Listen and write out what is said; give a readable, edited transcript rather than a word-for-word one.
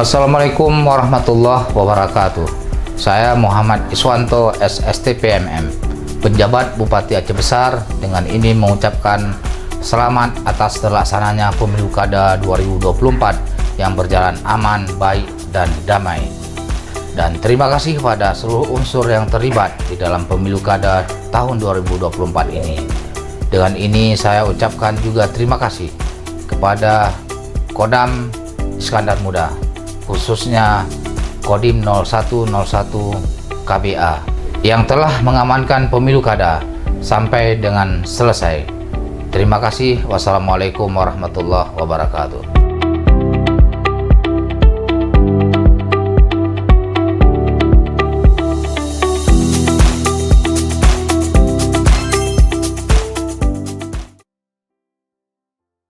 Assalamualaikum warahmatullahi wabarakatuh. Saya Muhammad Iswanto SSTPMM, penjabat Bupati Aceh Besar, dengan ini mengucapkan selamat atas terlaksananya Pemilu Kada 2024 yang berjalan aman, baik, dan damai. Dan terima kasih kepada seluruh unsur yang terlibat di dalam Pemilu Kada tahun 2024 ini. Dengan ini saya ucapkan juga terima kasih kepada Kodam Iskandar Muda, khususnya Kodim 0101 KBA yang telah mengamankan Pemilu Kada sampai dengan selesai. Terima kasih. Wassalamualaikum warahmatullahi wabarakatuh.